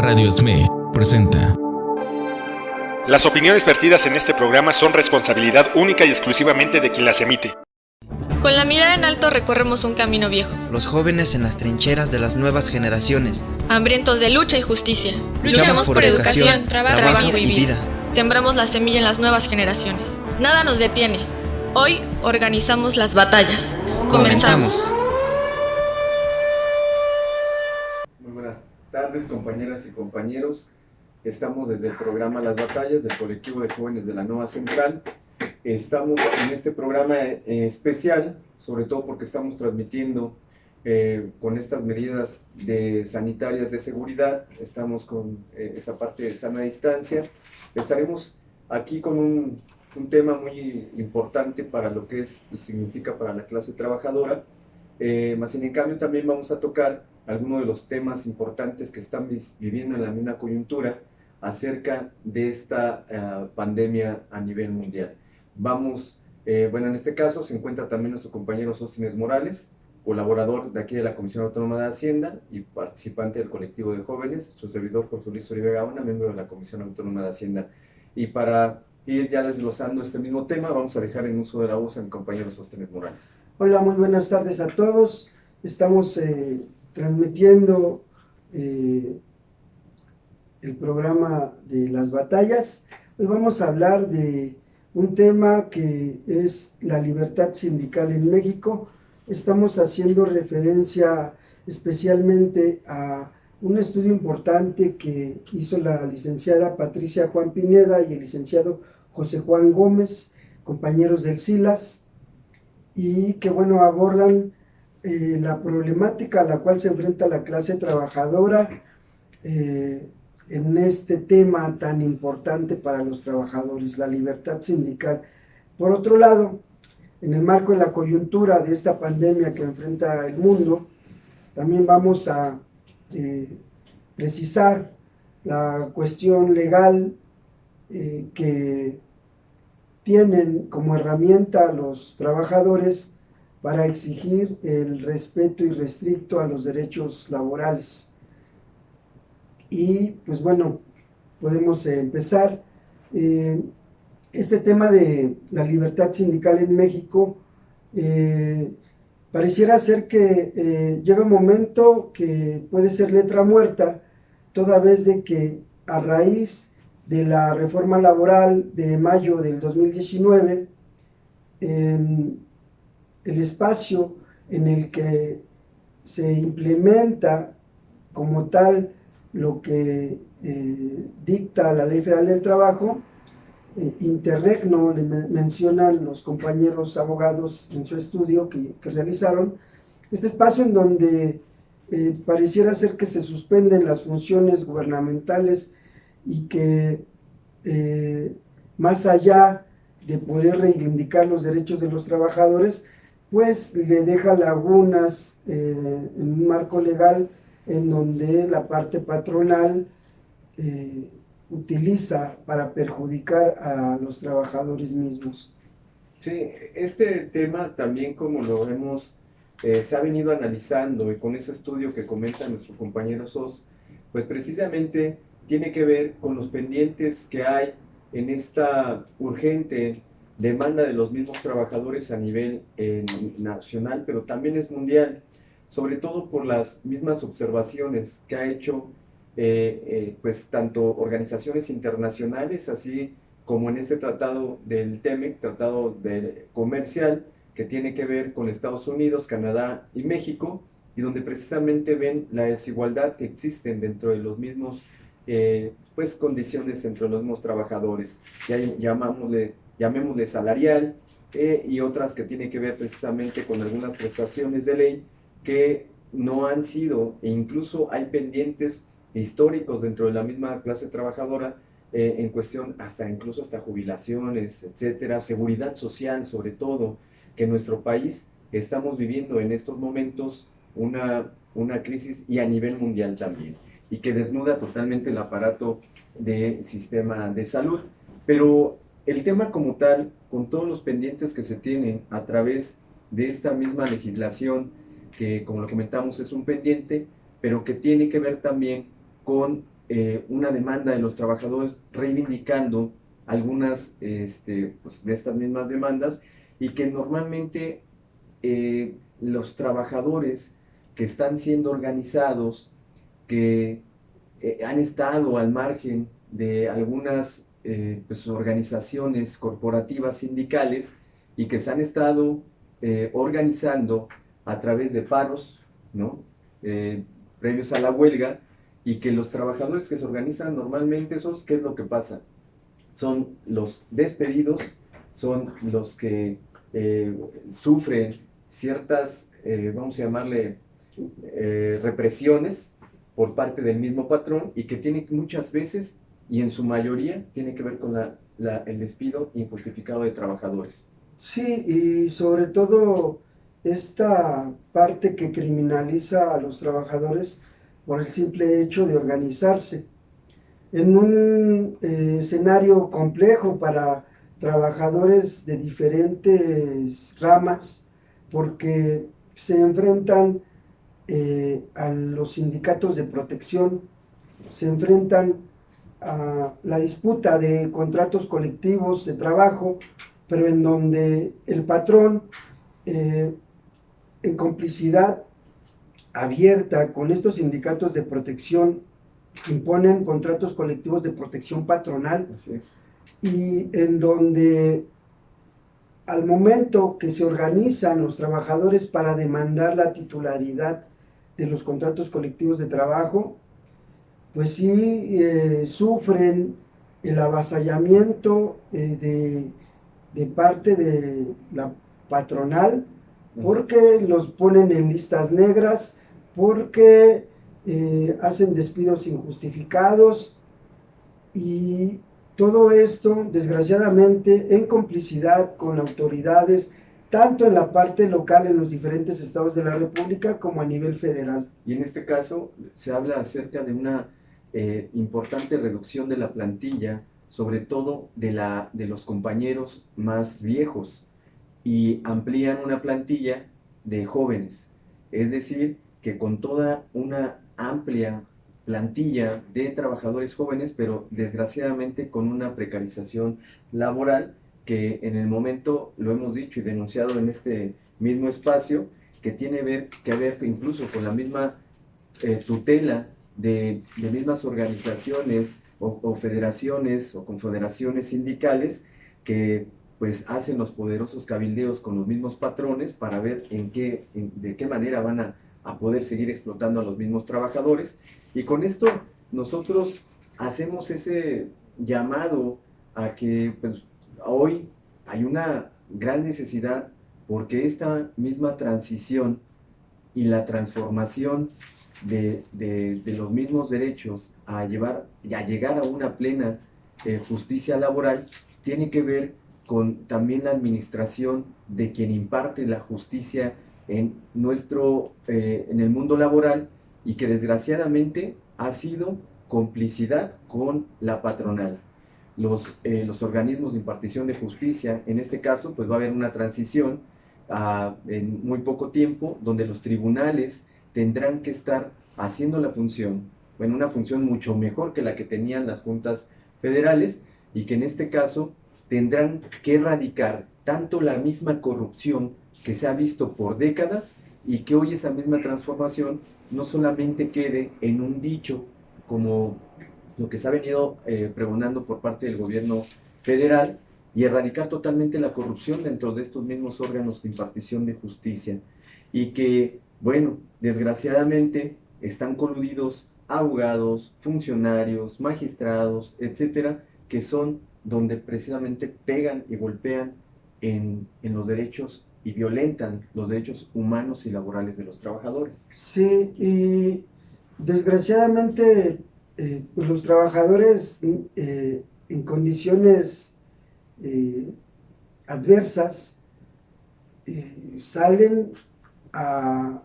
Radio SME presenta. Las opiniones vertidas en este programa son responsabilidad única y exclusivamente de quien las emite. Con la mirada en alto recorremos un camino viejo. Los jóvenes en las trincheras de las nuevas generaciones. Hambrientos de lucha y justicia. Luchamos por educación, trabajo y vida. Sembramos la semilla en las nuevas generaciones. Nada nos detiene. Hoy organizamos las batallas. Comenzamos. Muy buenas tardes, compañeras y compañeros. Estamos desde el programa Las Batallas del colectivo de jóvenes de la Nueva Central. Estamos en este programa especial, sobre todo porque estamos transmitiendo con estas medidas sanitarias de seguridad. Estamos con esa parte de sana distancia. Estaremos aquí con un tema muy importante para lo que es y significa para la clase trabajadora. Más sin en cambio también vamos a tocar algunos de los temas importantes que están viviendo en la misma coyuntura acerca de esta pandemia a nivel mundial. En este caso se encuentra también nuestro compañero Sóstenes Morales, colaborador de aquí de la Comisión Autónoma de Hacienda y participante del colectivo de jóvenes, su servidor Jorge Luis Uribe Gaona, miembro de la Comisión Autónoma de Hacienda. Y para ir ya desglosando este mismo tema, vamos a dejar en uso de la voz a mi compañero Sóstenes Morales. Hola, muy buenas tardes a todos. Estamos transmitiendo el programa de Las Batallas. Hoy vamos a hablar de un tema que es la libertad sindical en México. Estamos haciendo referencia especialmente a un estudio importante que hizo la licenciada Patricia Juan Pineda y el licenciado José Juan Gómez, compañeros del SILAS, y que abordan la problemática a la cual se enfrenta la clase trabajadora en este tema tan importante para los trabajadores, la libertad sindical. Por otro lado, en el marco de la coyuntura de esta pandemia que enfrenta el mundo, también vamos a precisar la cuestión legal que tienen como herramienta los trabajadores para exigir el respeto irrestricto a los derechos laborales. Y podemos empezar. Este tema de la libertad sindical en México pareciera ser que llega un momento que puede ser letra muerta, toda vez de que a raíz de la reforma laboral de mayo del 2019, el espacio en el que se implementa como tal lo que dicta la Ley Federal del Trabajo, interregno, le mencionan los compañeros abogados en su estudio que realizaron, este espacio en donde pareciera ser que se suspenden las funciones gubernamentales y que más allá de poder reivindicar los derechos de los trabajadores, pues le deja lagunas en un marco legal en donde la parte patronal utiliza para perjudicar a los trabajadores mismos. Sí, este tema también, como lo hemos, se ha venido analizando, y con ese estudio que comenta nuestro compañero Sos, pues precisamente tiene que ver con los pendientes que hay en esta urgente demanda de los mismos trabajadores a nivel nacional, pero también es mundial, sobre todo por las mismas observaciones que ha hecho pues tanto organizaciones internacionales, así como en este tratado del TEMEC, tratado comercial, que tiene que ver con Estados Unidos, Canadá y México, y donde precisamente ven la desigualdad que existen dentro de los mismos pues condiciones entre los mismos trabajadores, llamémosle salarial, y otras que tienen que ver precisamente con algunas prestaciones de ley que no han sido, e incluso hay pendientes históricos dentro de la misma clase trabajadora en cuestión incluso hasta jubilaciones, etcétera, seguridad social sobre todo, que en nuestro país estamos viviendo en estos momentos una crisis, y a nivel mundial también, y que desnuda totalmente el aparato del sistema de salud. Pero el tema como tal, con todos los pendientes que se tienen a través de esta misma legislación, que como lo comentamos es un pendiente, pero que tiene que ver también con una demanda de los trabajadores reivindicando algunas pues, de estas mismas demandas, y que normalmente los trabajadores que están siendo organizados, que han estado al margen de algunas pues, organizaciones corporativas sindicales, y que se han estado organizando a través de paros, ¿no? Previos a la huelga, y que los trabajadores que se organizan normalmente, esos, ¿qué es lo que pasa? Son los despedidos, son los que sufren ciertas, vamos a llamarle, represiones por parte del mismo patrón, y que tiene muchas veces, y en su mayoría, tiene que ver con el despido injustificado de trabajadores. Sí, y sobre todo esta parte que criminaliza a los trabajadores por el simple hecho de organizarse. En un escenario complejo para trabajadores de diferentes ramas, porque se enfrentan a los sindicatos de protección, se enfrentan a la disputa de contratos colectivos de trabajo, pero en donde el patrón, en complicidad abierta con estos sindicatos de protección, imponen contratos colectivos de protección patronal. Así es. Y en donde al momento que se organizan los trabajadores para demandar la titularidad de los contratos colectivos de trabajo, pues sí sufren el avasallamiento de parte de la patronal, porque los ponen en listas negras, porque hacen despidos injustificados, y todo esto, desgraciadamente, en complicidad con autoridades, tanto en la parte local en los diferentes estados de la República como a nivel federal. Y en este caso se habla acerca de una importante reducción de la plantilla, sobre todo de los compañeros más viejos, y amplían una plantilla de jóvenes. Es decir, que con toda una amplia plantilla de trabajadores jóvenes, pero desgraciadamente con una precarización laboral, que en el momento lo hemos dicho y denunciado en este mismo espacio, que tiene que ver incluso con la misma tutela de mismas organizaciones o federaciones o confederaciones sindicales, que pues hacen los poderosos cabildeos con los mismos patrones para ver de qué manera van a poder seguir explotando a los mismos trabajadores. Y con esto nosotros hacemos ese llamado a que pues, hoy hay una gran necesidad, porque esta misma transición y la transformación de los mismos derechos a llegar a una plena justicia laboral tiene que ver con también la administración de quien imparte la justicia en el mundo laboral, y que desgraciadamente ha sido complicidad con la patronal. Los organismos de impartición de justicia, en este caso, pues va a haber una transición en muy poco tiempo, donde los tribunales tendrán que estar haciendo la función, una función mucho mejor que la que tenían las juntas federales, y que en este caso tendrán que erradicar tanto la misma corrupción que se ha visto por décadas, y que hoy esa misma transformación no solamente quede en un dicho, como lo que se ha venido pregonando por parte del gobierno federal, y erradicar totalmente la corrupción dentro de estos mismos órganos de impartición de justicia, y que, bueno, desgraciadamente están coludidos abogados, funcionarios, magistrados, etcétera, que son donde precisamente pegan y golpean en los derechos y violentan los derechos humanos y laborales de los trabajadores. Sí, y desgraciadamente pues los trabajadores en condiciones adversas salen a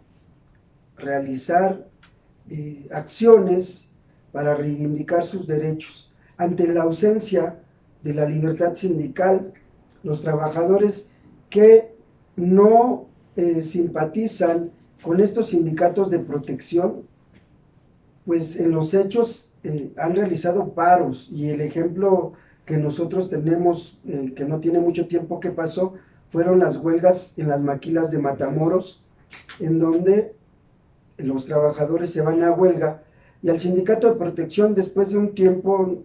realizar acciones para reivindicar sus derechos. Ante la ausencia de la libertad sindical, los trabajadores que no simpatizan con estos sindicatos de protección pues en los hechos han realizado paros, y el ejemplo que nosotros tenemos, que no tiene mucho tiempo que pasó, fueron las huelgas en las maquilas de Matamoros, en donde los trabajadores se van a huelga, y al sindicato de protección, después de un tiempo,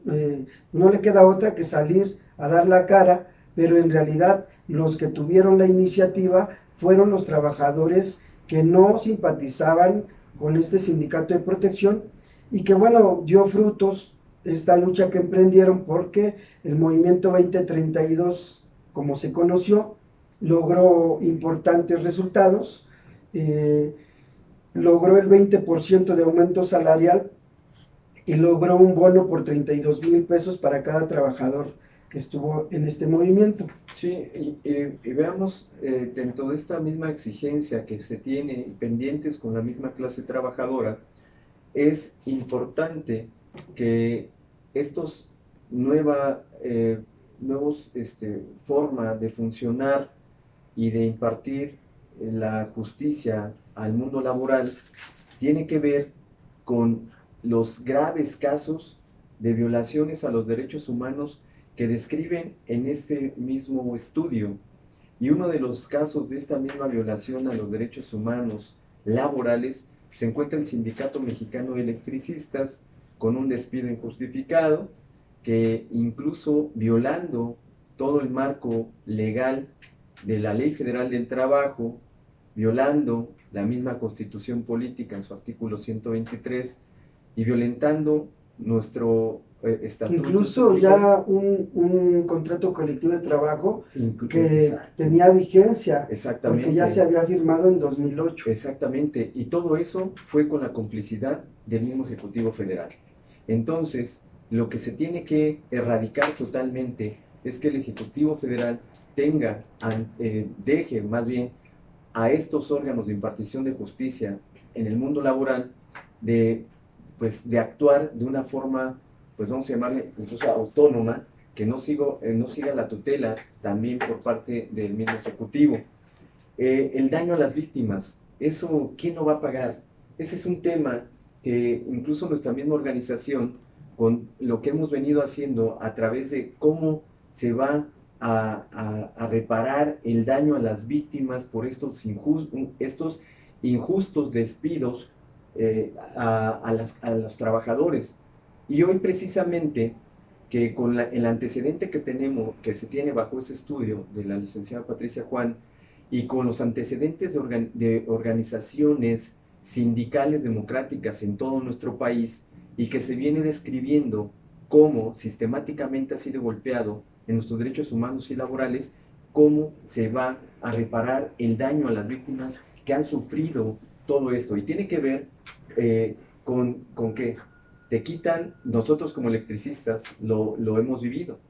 no le queda otra que salir a dar la cara, pero en realidad los que tuvieron la iniciativa fueron los trabajadores que no simpatizaban con este sindicato de protección, y que bueno, dio frutos esta lucha que emprendieron, porque el movimiento 2032, como se conoció, logró importantes resultados. Logró el 20% de aumento salarial y logró un bono por 32,000 pesos para cada trabajador que estuvo en este movimiento. Sí, y veamos, dentro de esta misma exigencia que se tiene pendientes con la misma clase trabajadora, es importante que estos nuevos forma de funcionar y de impartir la justicia al mundo laboral tiene que ver con los graves casos de violaciones a los derechos humanos que describen en este mismo estudio. Y uno de los casos de esta misma violación a los derechos humanos laborales se encuentra el Sindicato Mexicano de Electricistas, con un despido injustificado, que incluso violando todo el marco legal de la Ley Federal del Trabajo, violando la misma Constitución Política en su artículo 123 y violentando nuestro estatuto. Incluso ya un contrato colectivo de trabajo que tenía vigencia, porque ya se había firmado en 2008. Exactamente, y todo eso fue con la complicidad del mismo Ejecutivo Federal. Entonces, lo que se tiene que erradicar totalmente es que el Ejecutivo Federal deje más bien a estos órganos de impartición de justicia en el mundo laboral de actuar de una forma, pues vamos a llamarle incluso autónoma, que no siga la tutela también por parte del mismo Ejecutivo. El daño a las víctimas, eso, ¿quién lo va a pagar? Ese es un tema que incluso nuestra misma organización, con lo que hemos venido haciendo a través de cómo se va a reparar el daño a las víctimas por estos injustos despidos a los trabajadores. Y hoy precisamente, que con el antecedente que se tiene bajo ese estudio de la licenciada Patricia Juan, y con los antecedentes de organizaciones sindicales democráticas en todo nuestro país, y que se viene describiendo cómo sistemáticamente ha sido golpeado en nuestros derechos humanos y laborales, cómo se va a reparar el daño a las víctimas que han sufrido todo esto. Y tiene que ver con que te quitan, nosotros como electricistas lo hemos vivido.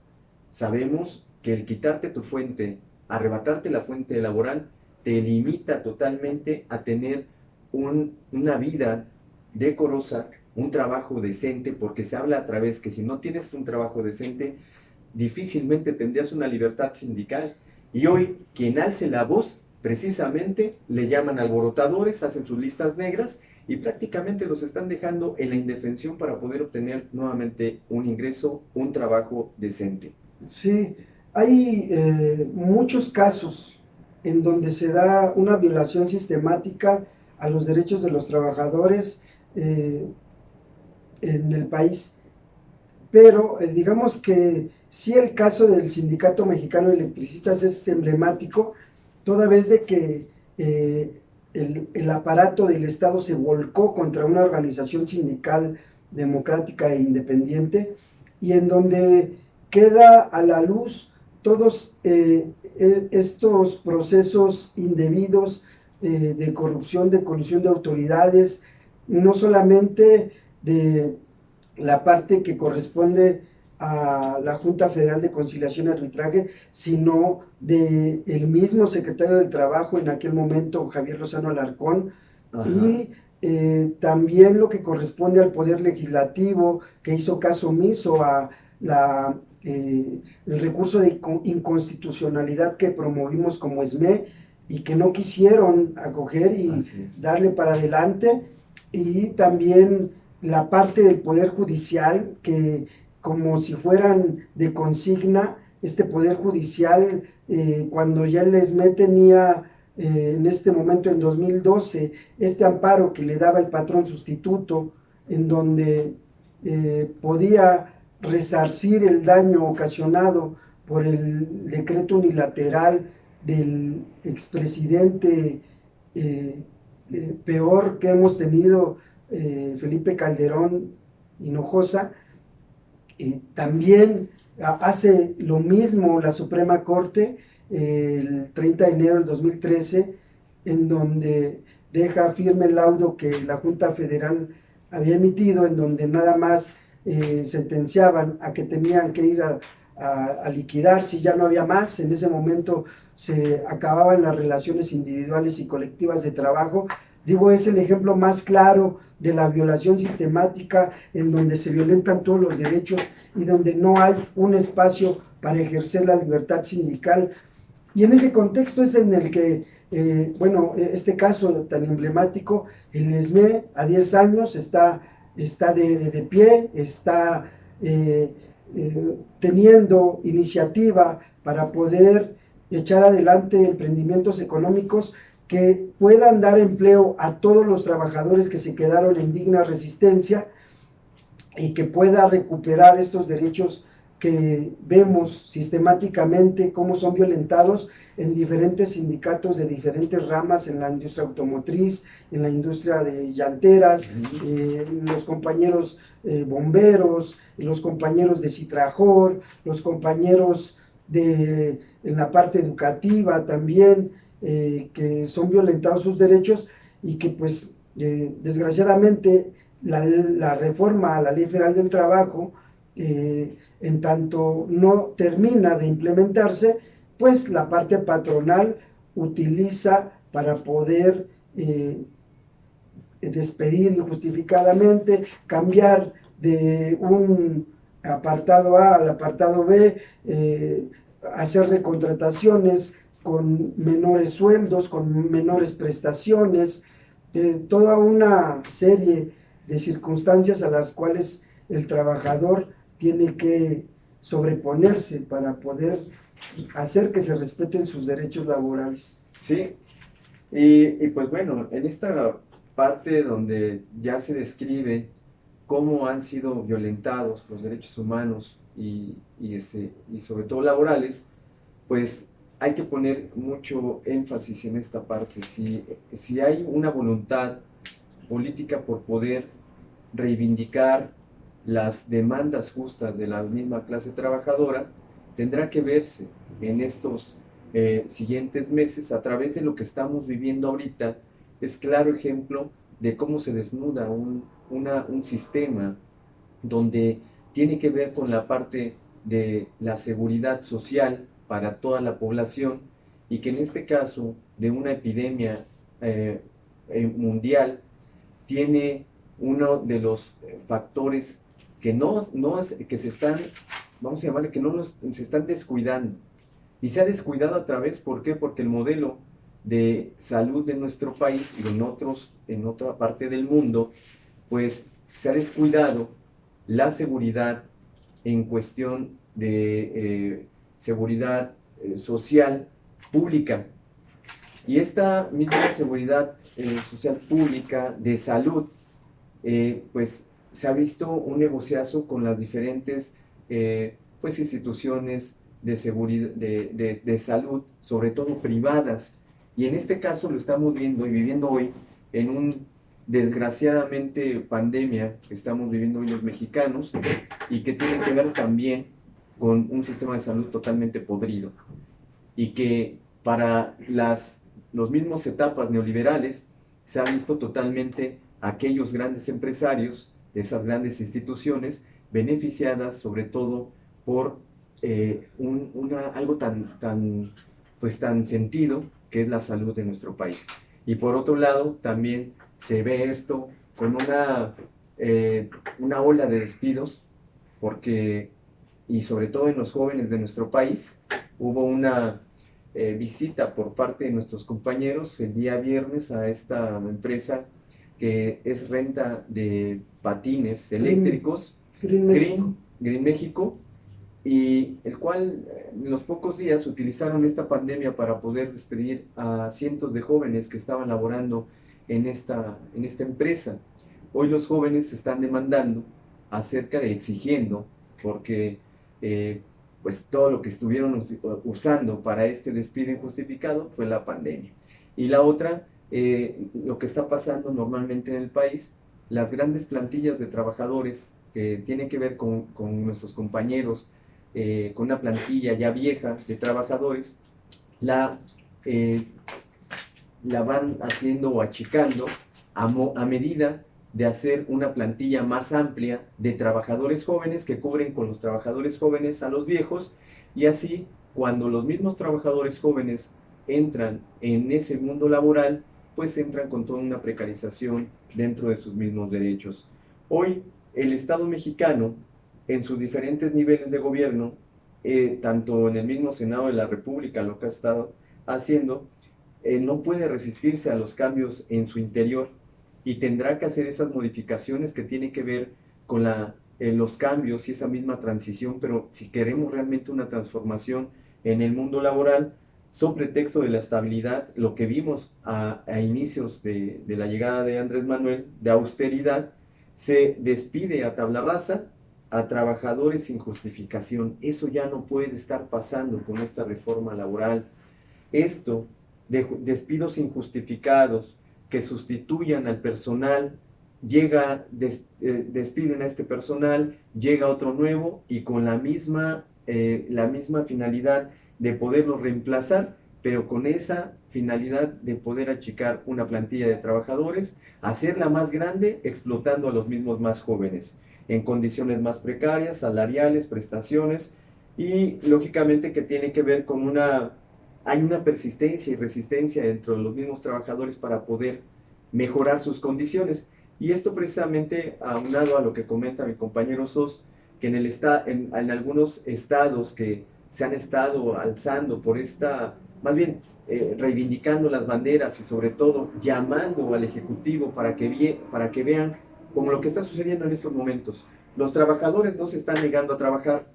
Sabemos que el quitarte tu fuente, arrebatarte la fuente laboral, te limita totalmente a tener una vida decorosa, un trabajo decente, porque se habla a través que si no tienes un trabajo decente, difícilmente tendrías una libertad sindical. Y hoy, quien alce la voz, precisamente le llaman alborotadores, hacen sus listas negras y prácticamente los están dejando en la indefensión para poder obtener nuevamente un ingreso, un trabajo decente. Sí, hay muchos casos en donde se da una violación sistemática a los derechos de los trabajadores en el país, pero digamos que sí, el caso del Sindicato Mexicano de Electricistas es emblemático, toda vez de que el aparato del Estado se volcó contra una organización sindical democrática e independiente, y en donde queda a la luz todos estos procesos indebidos de corrupción, de colusión de autoridades, no solamente de la parte que corresponde a la Junta Federal de Conciliación y Arbitraje, sino del mismo secretario del Trabajo en aquel momento, Javier Lozano Alarcón. Ajá. Y también lo que corresponde al Poder Legislativo, que hizo caso omiso a el recurso de inconstitucionalidad que promovimos como SME, y que no quisieron acoger y darle para adelante, y también la parte del Poder Judicial, que como si fueran de consigna, este Poder Judicial, cuando ya el SME tenía en este momento, en 2012, este amparo que le daba el patrón sustituto, en donde podía resarcir el daño ocasionado por el decreto unilateral del expresidente peor que hemos tenido, Felipe Calderón Hinojosa. También hace lo mismo la Suprema Corte el 30 de enero del 2013, en donde deja firme el laudo que la Junta Federal había emitido, en donde nada más sentenciaban a que tenían que ir a liquidar si ya no había más. En ese momento se acababan las relaciones individuales y colectivas de trabajo. Digo, es el ejemplo más claro de la violación sistemática, en donde se violentan todos los derechos y donde no hay un espacio para ejercer la libertad sindical. Y en ese contexto es en el que, este caso tan emblemático, el SME a 10 años está de pie, está teniendo iniciativa para poder echar adelante emprendimientos económicos que puedan dar empleo a todos los trabajadores que se quedaron en digna resistencia y que pueda recuperar estos derechos que vemos sistemáticamente cómo son violentados en diferentes sindicatos de diferentes ramas, en la industria automotriz, en la industria de llanteras, los compañeros bomberos, los compañeros de Citrajor, los compañeros en la parte educativa también, que son violentados sus derechos y que pues desgraciadamente la reforma a la Ley Federal del Trabajo, en tanto no termina de implementarse, pues la parte patronal utiliza para poder despedir injustificadamente, cambiar de un apartado A al apartado B, hacer recontrataciones con menores sueldos, con menores prestaciones, toda una serie de circunstancias a las cuales el trabajador tiene que sobreponerse para poder hacer que se respeten sus derechos laborales. Sí, y pues bueno, en esta parte donde ya se describe cómo han sido violentados los derechos humanos y sobre todo laborales, pues hay que poner mucho énfasis en esta parte. Si hay una voluntad política por poder reivindicar las demandas justas de la misma clase trabajadora, tendrá que verse en estos siguientes meses a través de lo que estamos viviendo ahorita. Es claro ejemplo de cómo se desnuda un sistema donde tiene que ver con la parte de la seguridad social para toda la población, y que en este caso de una epidemia mundial tiene uno de los factores que que se están, vamos a llamarle, se están descuidando, y se ha descuidado a través, ¿por qué? Porque el modelo de salud de nuestro país y en otra parte del mundo, pues se ha descuidado la seguridad en cuestión de seguridad social pública. Y esta misma seguridad social pública de salud, pues se ha visto un negociazo con las diferentes pues instituciones de seguridad, de salud, sobre todo privadas. Y en este caso lo estamos viendo y viviendo hoy en un, desgraciadamente, pandemia que estamos viviendo hoy los mexicanos, y que tiene que ver también con un sistema de salud totalmente podrido, y que para los mismos etapas neoliberales se ha visto totalmente aquellos grandes empresarios de esas grandes instituciones beneficiadas sobre todo por algo tan sentido, que es la salud de nuestro país. Y por otro lado también se ve esto con una ola de despidos, porque, y sobre todo en los jóvenes de nuestro país, hubo una visita por parte de nuestros compañeros el día viernes a esta empresa que es renta de patines eléctricos, Green México, y el cual en los pocos días utilizaron esta pandemia para poder despedir a cientos de jóvenes que estaban laborando en esta empresa. Hoy los jóvenes se están demandando exigiendo, porque pues todo lo que estuvieron usando para este despido injustificado fue la pandemia. Y la otra, lo que está pasando normalmente en el país, las grandes plantillas de trabajadores que tienen que ver con nuestros compañeros, con una plantilla ya vieja de trabajadores, la van haciendo o achicando a medida de hacer una plantilla más amplia de trabajadores jóvenes que cubren con los trabajadores jóvenes a los viejos, y así cuando los mismos trabajadores jóvenes entran en ese mundo laboral, pues entran con toda una precarización dentro de sus mismos derechos. Hoy el Estado mexicano, en sus diferentes niveles de gobierno, tanto en el mismo Senado de la República, lo que ha estado haciendo, no puede resistirse a los cambios en su interior y tendrá que hacer esas modificaciones que tienen que ver con los cambios y esa misma transición, pero si queremos realmente una transformación en el mundo laboral, sobre pretexto de la estabilidad, lo que vimos a inicios de la llegada de Andrés Manuel, de austeridad, se despide a tabla rasa a trabajadores sin justificación. Eso ya no puede estar pasando con esta reforma laboral. Esto de despidos injustificados que sustituyan al personal, despiden a este personal, llega otro nuevo y con la misma finalidad de poderlo reemplazar, pero con esa finalidad de poder achicar una plantilla de trabajadores, hacerla más grande, explotando a los mismos más jóvenes, en condiciones más precarias, salariales, prestaciones, y lógicamente que tiene que ver con hay una persistencia y resistencia dentro de los mismos trabajadores para poder mejorar sus condiciones. Y esto precisamente aunado a lo que comenta mi compañero Sos, que en algunos estados que se han estado alzando por reivindicando las banderas y sobre todo llamando al Ejecutivo para que vean como lo que está sucediendo en estos momentos. Los trabajadores no se están negando a trabajar,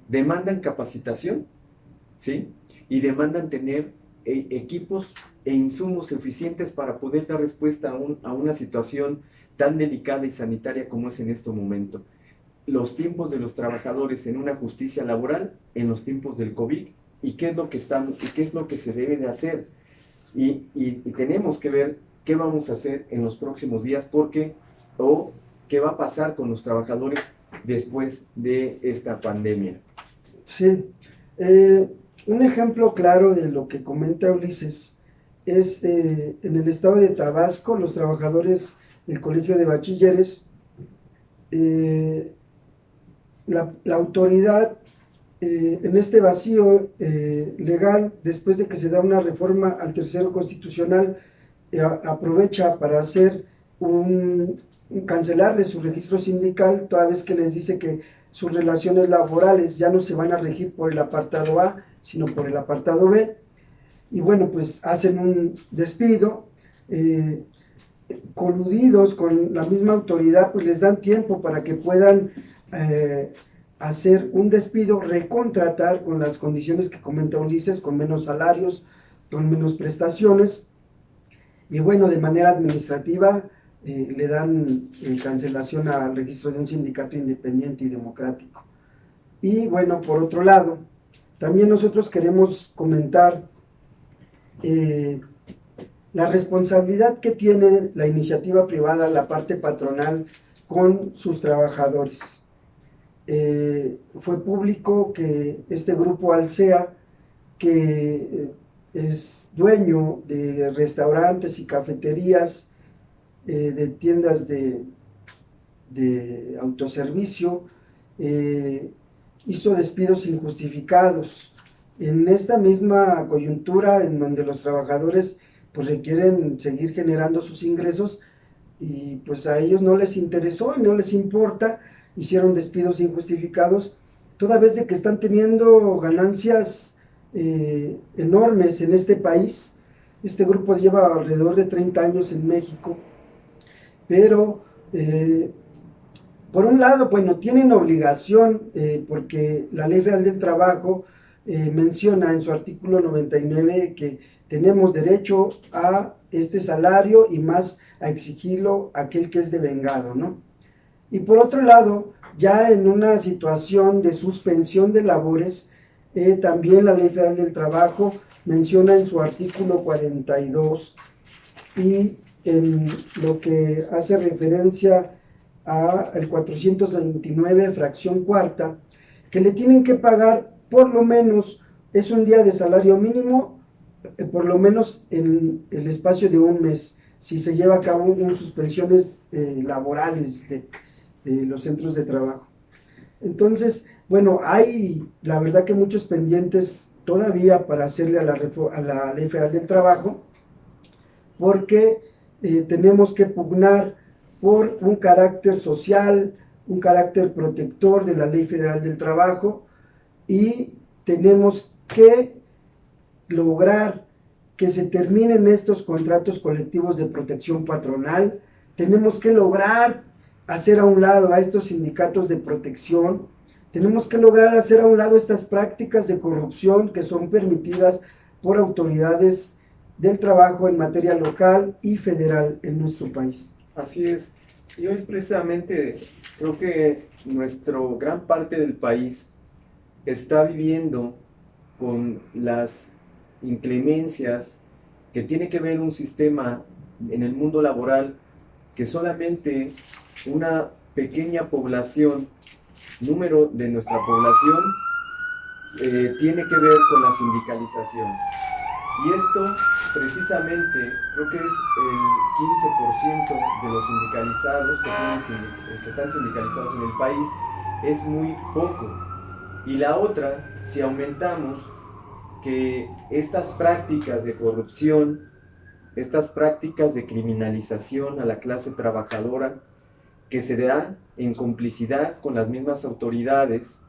demandan capacitación, ¿sí? Y demandan tener equipos e insumos suficientes para poder dar respuesta a una situación tan delicada y sanitaria como es en este momento. Los tiempos de los trabajadores en una justicia laboral, en los tiempos del COVID, y qué es lo que se debe de hacer. Y tenemos que ver qué vamos a hacer en los próximos días, o qué va a pasar con los trabajadores después de esta pandemia. Sí, un ejemplo claro de lo que comenta Ulises es en el estado de Tabasco, los trabajadores del Colegio de Bachilleres, la autoridad en este vacío legal, después de que se da una reforma al tercero constitucional, aprovecha para cancelarles su registro sindical, toda vez que les dice que sus relaciones laborales ya no se van a regir por el apartado A, sino por el apartado B, y bueno, pues hacen un despido, coludidos con la misma autoridad, pues les dan tiempo para que puedan hacer un despido, recontratar con las condiciones que comenta Ulises, con menos salarios, con menos prestaciones, y bueno, de manera administrativa le dan cancelación al registro de un sindicato independiente y democrático. Y bueno, por otro lado, también nosotros queremos comentar la responsabilidad que tiene la iniciativa privada, la parte patronal, con sus trabajadores. Fue público que este grupo Alsea, que es dueño de restaurantes y cafeterías, de tiendas de autoservicio, hizo despidos injustificados en esta misma coyuntura en donde los trabajadores pues requieren seguir generando sus ingresos, y pues a ellos no les interesó y no les importa, hicieron despidos injustificados, toda vez de que están teniendo ganancias enormes en este país. Este grupo lleva alrededor de 30 años en México, pero por un lado, bueno, tienen obligación, porque la Ley Federal del Trabajo menciona en su artículo 99 que tenemos derecho a este salario y más a exigirlo a aquel que es devengado, ¿no? Y por otro lado, ya en una situación de suspensión de labores, también la Ley Federal del Trabajo menciona en su artículo 42 y en lo que hace referencia al 429, fracción cuarta, que le tienen que pagar por lo menos, es un día de salario mínimo, por lo menos en el espacio de un mes, si se lleva a cabo suspensiones laborales de los centros de trabajo. Entonces, bueno, hay la verdad que muchos pendientes todavía para hacerle a la Ley Federal del Trabajo, porque tenemos que pugnar por un carácter social, un carácter protector de la Ley Federal del Trabajo, y tenemos que lograr que se terminen estos contratos colectivos de protección patronal. Tenemos que lograr hacer a un lado a estos sindicatos de protección. Tenemos que lograr hacer a un lado estas prácticas de corrupción que son permitidas por autoridades del trabajo en materia local y federal en nuestro país. Así es. Y hoy precisamente creo que gran parte del país está viviendo con las inclemencias que tiene que ver un sistema en el mundo laboral que solamente una pequeña población, número de nuestra población, tiene que ver con la sindicalización. Y esto precisamente creo que es el 15% de los sindicalizados que están sindicalizados en el país. Es muy poco. Y la otra, si aumentamos que estas prácticas de corrupción, estas prácticas de criminalización a la clase trabajadora, que se da en complicidad con las mismas autoridades,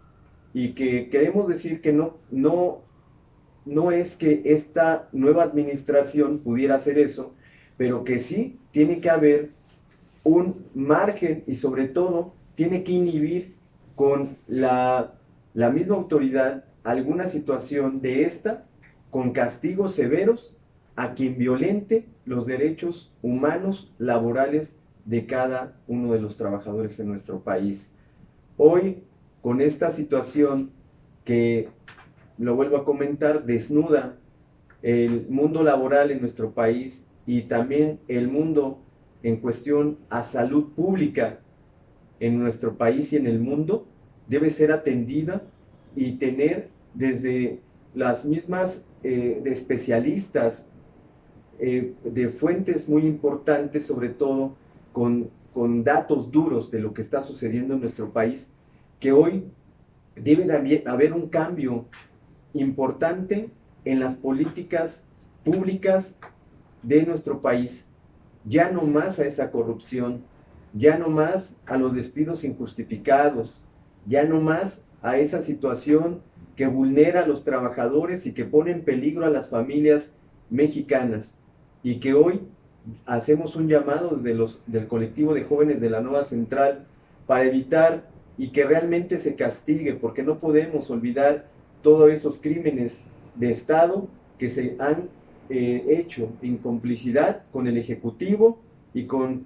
y que queremos decir que no es que esta nueva administración pudiera hacer eso, pero que sí tiene que haber un margen y sobre todo tiene que inhibir con la misma autoridad alguna situación de esta, con castigos severos a quien violente los derechos humanos laborales de cada uno de los trabajadores en nuestro país. Hoy, con esta situación que, lo vuelvo a comentar, desnuda el mundo laboral en nuestro país y también el mundo en cuestión a salud pública en nuestro país y en el mundo, debe ser atendida y tener desde las mismas de especialistas, de fuentes muy importantes, sobre todo con datos duros de lo que está sucediendo en nuestro país, que hoy debe de haber un cambio importante en las políticas públicas de nuestro país. Ya no más a esa corrupción, ya no más a los despidos injustificados, ya no más a esa situación que vulnera a los trabajadores y que pone en peligro a las familias mexicanas, y que hoy hacemos un llamado desde del colectivo de jóvenes de la Nueva Central para evitar y que realmente se castigue, porque no podemos olvidar todos esos crímenes de Estado que se han hecho en complicidad con el Ejecutivo y con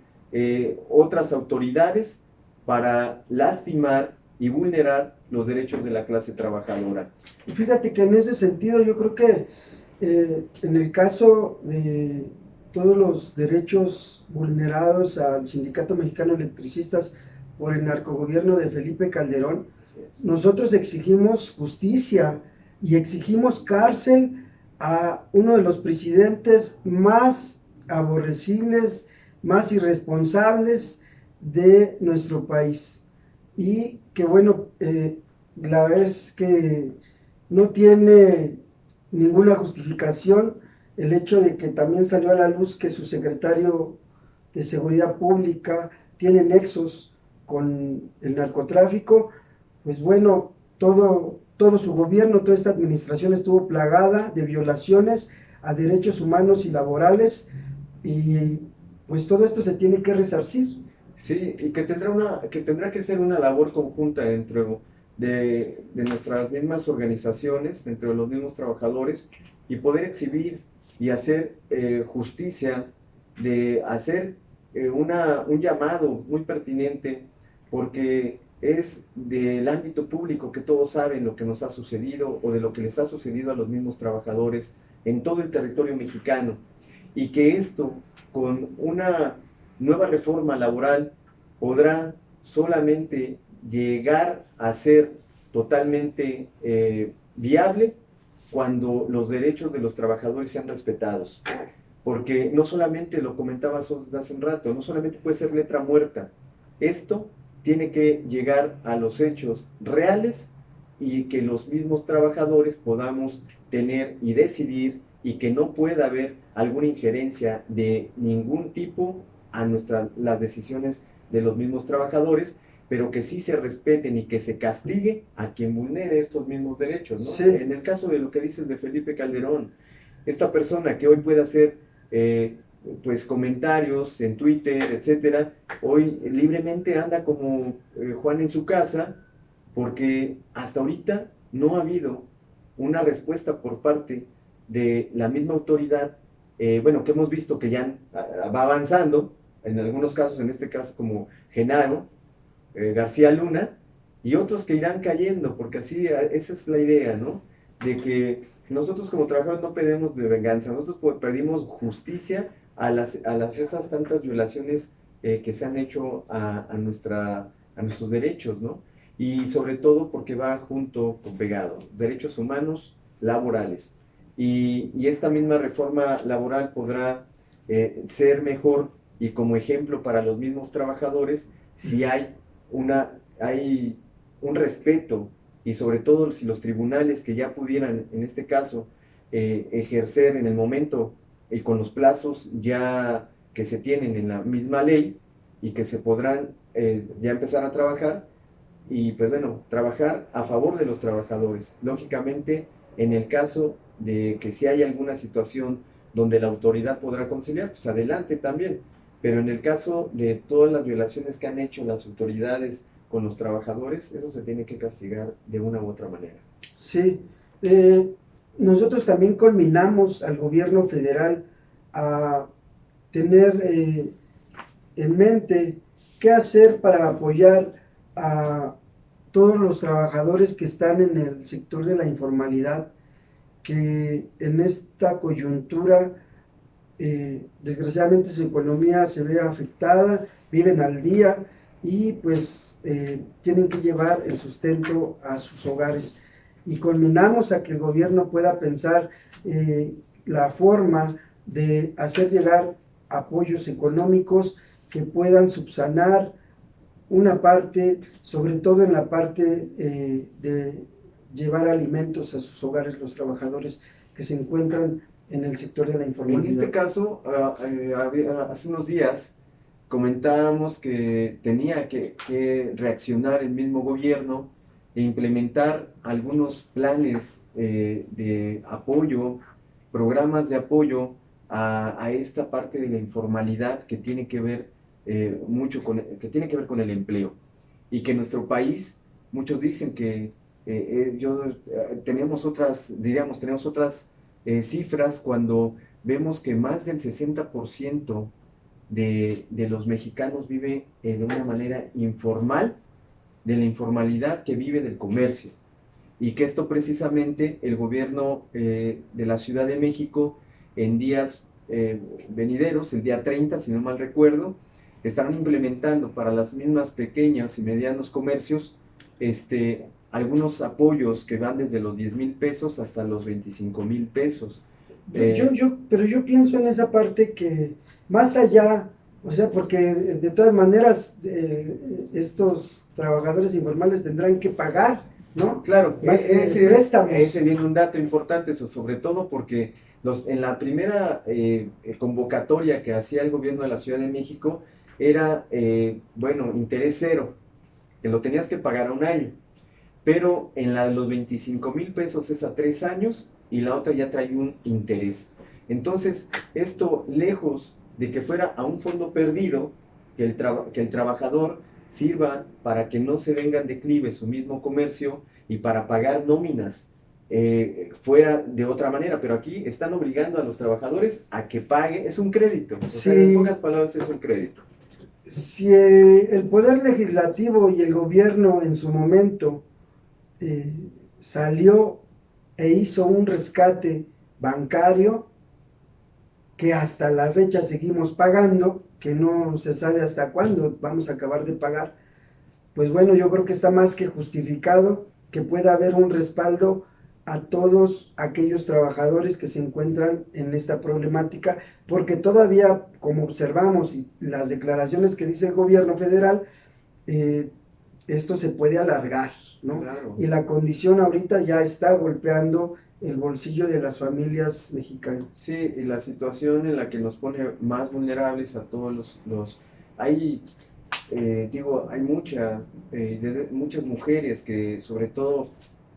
otras autoridades para lastimar y vulnerar los derechos de la clase trabajadora. Y fíjate que en ese sentido yo creo que en el caso de todos los derechos vulnerados al Sindicato Mexicano de Electricistas por el narcogobierno de Felipe Calderón, nosotros exigimos justicia y exigimos cárcel a uno de los presidentes más aborrecibles, más irresponsables de nuestro país. Y que bueno, la verdad es que no tiene ninguna justificación el hecho de que también salió a la luz que su secretario de Seguridad Pública tiene nexos con el narcotráfico. Pues bueno, todo su gobierno, toda esta administración estuvo plagada de violaciones a derechos humanos y laborales, y pues todo esto se tiene que resarcir. Sí, y que tendrá que ser una labor conjunta dentro de nuestras mismas organizaciones, entre los mismos trabajadores, y poder exhibir y hacer justicia, de hacer un llamado muy pertinente, porque es del ámbito público que todos saben lo que nos ha sucedido o de lo que les ha sucedido a los mismos trabajadores en todo el territorio mexicano, y que esto, con una nueva reforma laboral, podrá solamente llegar a ser totalmente viable cuando los derechos de los trabajadores sean respetados. Porque no solamente, lo comentabas hace un rato, no solamente puede ser letra muerta. Esto tiene que llegar a los hechos reales y que los mismos trabajadores podamos tener y decidir, y que no pueda haber alguna injerencia de ningún tipo a las decisiones de los mismos trabajadores, pero que sí se respeten y que se castigue a quien vulnere estos mismos derechos, ¿no? Sí. En el caso de lo que dices de Felipe Calderón, esta persona que hoy puede hacer pues comentarios en Twitter, etcétera, hoy libremente anda como Juan en su casa, porque hasta ahorita no ha habido una respuesta por parte de la misma autoridad, bueno, que hemos visto que ya va avanzando, en algunos casos, en este caso como Genaro García Luna, y otros que irán cayendo, porque así, esa es la idea, ¿no? De que nosotros como trabajadores no pedimos de venganza, nosotros pedimos justicia a esas tantas violaciones que se han hecho a nuestros derechos, ¿no? Y sobre todo porque va junto con pegado, derechos humanos laborales. Y esta misma reforma laboral podrá ser mejor y como ejemplo para los mismos trabajadores si hay un respeto, y sobre todo si los tribunales que ya pudieran, en este caso, ejercer en el momento y con los plazos ya que se tienen en la misma ley y que se podrán ya empezar a trabajar, y pues bueno, trabajar a favor de los trabajadores. Lógicamente, en el caso de que si hay alguna situación donde la autoridad podrá conciliar, pues adelante también, pero en el caso de todas las violaciones que han hecho las autoridades con los trabajadores, eso se tiene que castigar de una u otra manera. Sí, nosotros también conminamos al gobierno federal a tener en mente qué hacer para apoyar a todos los trabajadores que están en el sector de la informalidad, que en esta coyuntura desgraciadamente su economía se ve afectada, viven al día y pues tienen que llevar el sustento a sus hogares, y conminamos a que el gobierno pueda pensar la forma de hacer llegar apoyos económicos que puedan subsanar una parte, sobre todo en la parte de llevar alimentos a sus hogares los trabajadores que se encuentran en el sector de la informalidad. En este caso, hace unos días comentábamos que tenía que reaccionar el mismo gobierno e implementar algunos planes de apoyo, programas de apoyo a esta parte de la informalidad que tiene que ver con el empleo, y que en nuestro país muchos dicen que tenemos otras cifras cuando vemos que más del 60% de los mexicanos vive de una manera informal, de la informalidad que vive del comercio, y que esto precisamente el gobierno de la Ciudad de México en días venideros, el día 30 si no mal recuerdo, estarán implementando para las mismas pequeños y medianos comercios algunos apoyos que van desde los 10,000 pesos hasta los 25,000 pesos. Pero yo pienso en esa parte que más allá, o sea, porque de todas maneras estos trabajadores informales tendrán que pagar, ¿no? Claro, préstamos. Ese viene un dato importante, eso, sobre todo porque en la primera convocatoria que hacía el gobierno de la Ciudad de México era, interés cero, que lo tenías que pagar a un año, pero en la de los 25,000 pesos es a 3 años y la otra ya trae un interés. Entonces, esto lejos de que fuera a un fondo perdido, que el trabajador sirva para que no se venga en declive su mismo comercio y para pagar nóminas fuera de otra manera, pero aquí están obligando a los trabajadores a que paguen, es un crédito, o sea, en pocas palabras es un crédito. Si el Poder Legislativo y el gobierno en su momento salió e hizo un rescate bancario que hasta la fecha seguimos pagando, que no se sabe hasta cuándo vamos a acabar de pagar, pues bueno, yo creo que está más que justificado que pueda haber un respaldo a todos aquellos trabajadores que se encuentran en esta problemática, porque todavía, como observamos, y las declaraciones que dice el gobierno federal, esto se puede alargar, ¿no? Claro. Y la condición ahorita ya está golpeando el bolsillo de las familias mexicanas. Sí, y la situación en la que nos pone más vulnerables a todos hay muchas mujeres que, sobre todo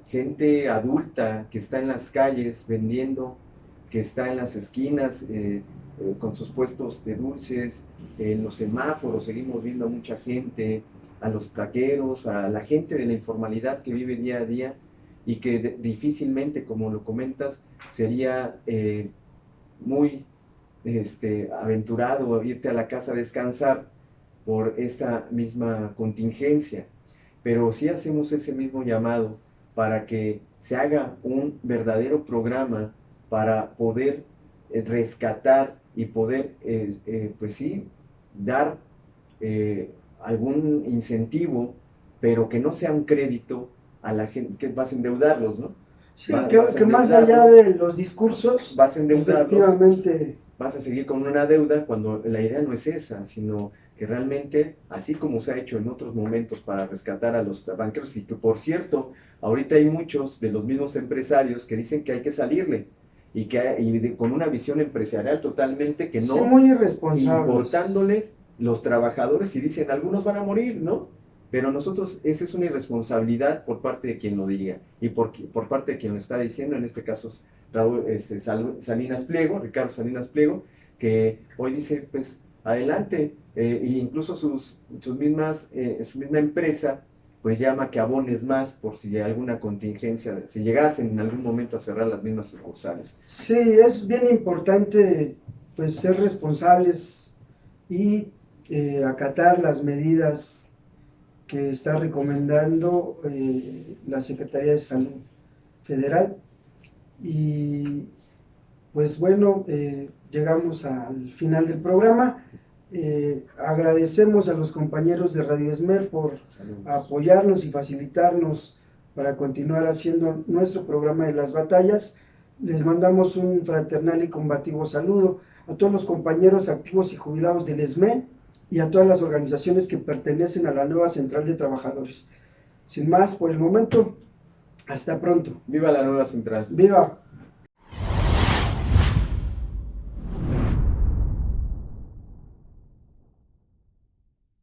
gente adulta que está en las calles vendiendo, que está en las esquinas con sus puestos de dulces, en los semáforos seguimos viendo a mucha gente, a los taqueros, a la gente de la informalidad que vive día a día y que difícilmente, como lo comentas, sería muy aventurado irte a la casa a descansar por esta misma contingencia. Pero sí hacemos ese mismo llamado para que se haga un verdadero programa para poder rescatar y poder, pues sí, dar algún incentivo, pero que no sea un crédito a la gente, que vas a endeudarlos, ¿no? Sí, que más allá de los discursos, vas a endeudarlos, efectivamente, vas a seguir con una deuda cuando la idea no es esa, sino que realmente, así como se ha hecho en otros momentos para rescatar a los banqueros, y que por cierto, ahorita hay muchos de los mismos empresarios que dicen que hay que salirle, con una visión empresarial totalmente que no, sí, muy irresponsables, importándoles los trabajadores, y dicen, algunos van a morir, ¿no? Pero nosotros, esa es una irresponsabilidad por parte de quien lo diga, y por parte de quien lo está diciendo, en este caso Salinas Pliego, Ricardo Salinas Pliego, que hoy dice, pues, adelante, e incluso su misma empresa, pues llama que abones más por si hay alguna contingencia, si llegasen en algún momento a cerrar las mismas sucursales. Sí, es bien importante, pues, ser responsables y acatar las medidas que está recomendando la Secretaría de Salud Federal. Y pues bueno, llegamos al final del programa. Agradecemos a los compañeros de Radio Esmer por apoyarnos y facilitarnos para continuar haciendo nuestro programa de las batallas. Les mandamos un fraternal y combativo saludo a todos los compañeros activos y jubilados del ESME y a todas las organizaciones que pertenecen a la nueva Central de Trabajadores. Sin más por el momento, hasta pronto. ¡Viva la nueva central! ¡Viva!